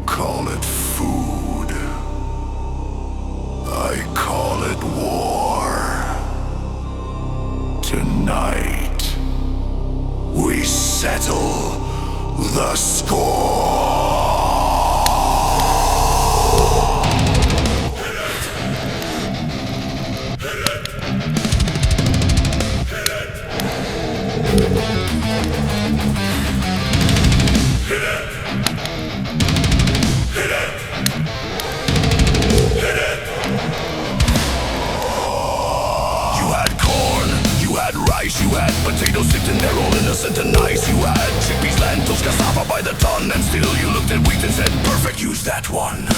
call it food. I call it war. Tonight, we settle the score. You had potatoes sitting there all innocent and nice. You had chickpeas, lentils, cassava by the ton, and still you looked at wheat and said, perfect, use that one.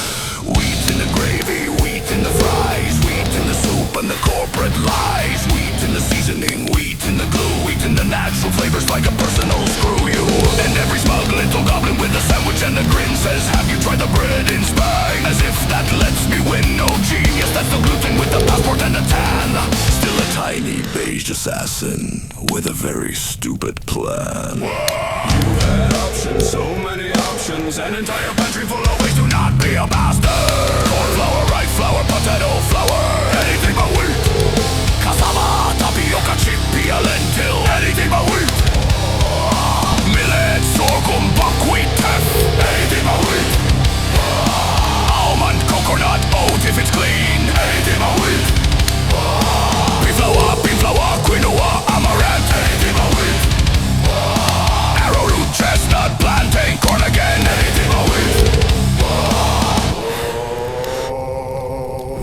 Wheat in the gravy, wheat in the fries, wheat in the soup and the corporate lies, wheat in the seasoning, wheat in the glue, wheat in the natural flavors like a personal screw you. And every smug little goblin with a sandwich and a grin says, have you tried the bread in Spain? As if that lets me win, no genius, that's the gluten with the passport and the tan. Still a tiny beige assassin with a very stupid plan. You had options, so many options, an entire pantry full of ways to not be a bastard. Corn flour, rice flour, potato flour, anything but wheat. Cassava, tapioca, chickpea, lentil, anything but wheat. Millet, sorghum, buckwheat, teff, anything but wheat. Almond, coconut, oat if it's clean, anything but wheat. Bean flour, quinoa, amaranth, anything but wheat. Arrowroot, chestnut, plantain, corn again, anything but wheat.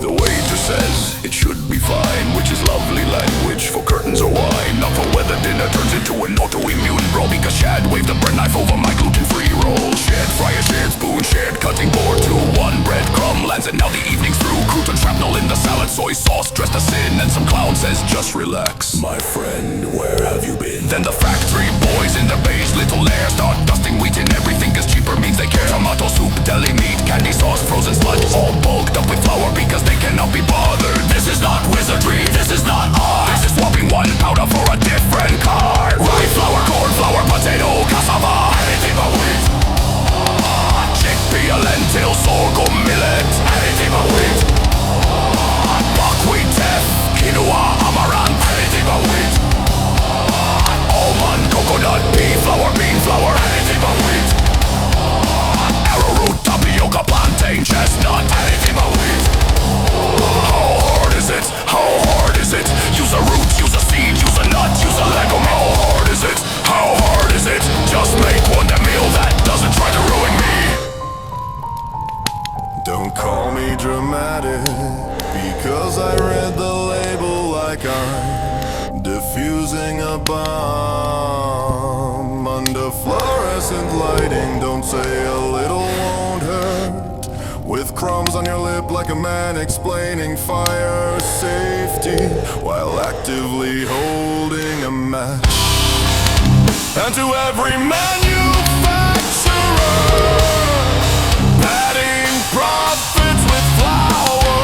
The waiter says it should be fine, which is lovely language for curtains or wine. Not for whether dinner turns into an autoimmune brawl because Shad waved a bread knife over my gluten-free roll. Shared fryer, shared spoon, shared cutting board, 2-1 breadcrumb lands and now the evening's through. Crouton shrapnel in the salad, soy sauce dressed as sin, and some clown says just relax, my friend, where have you been? Then the factory boys in their beige little lair start dusting wheat in everything cause cheaper means they care. Tomato soup, deli meat, candy sauce, frozen sludge, all bulked up with flour because they cannot be bothered. This is not wizardry, this is not art. This is swapping one powder for a different card. Rye flour, corn flour, potato, cassava, anything but wheat. Chickpea, lentil, sorghum, millet, anything but wheat. Buckwheat, teff, quinoa, amaranth, anything but wheat. Almond, coconut, bean flour, anything but wheat. Arrowroot, tapioca, plantain, chestnut, anything but wheat. How hard is it? How hard is it? Use a root, use a seed, use a nut, use a legume. How hard is it? How hard is it? Just make one meal that doesn't try to ruin me. Don't call me dramatic, because I read the label like I'm diffusing a bomb. Under fluorescent lighting, don't say a little won't hurt. With crumbs on your lip like a man explaining fire safety while actively holding a match. And to every manufacturer padding profits with flour,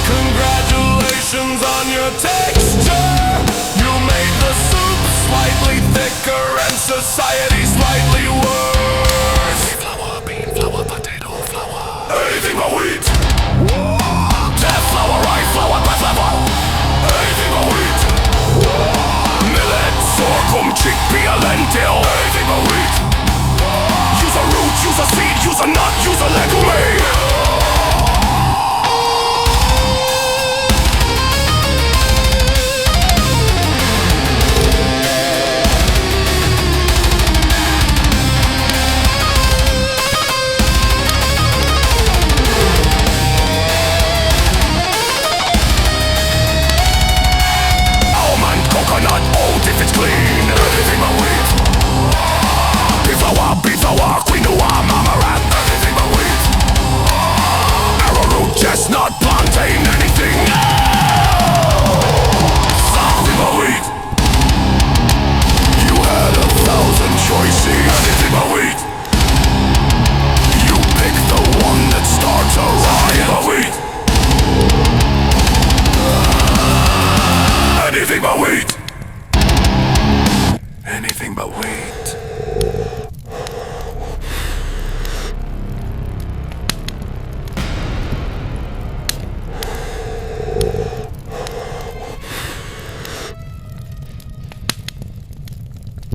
congratulations on your texture. You made the soup slightly thicker and society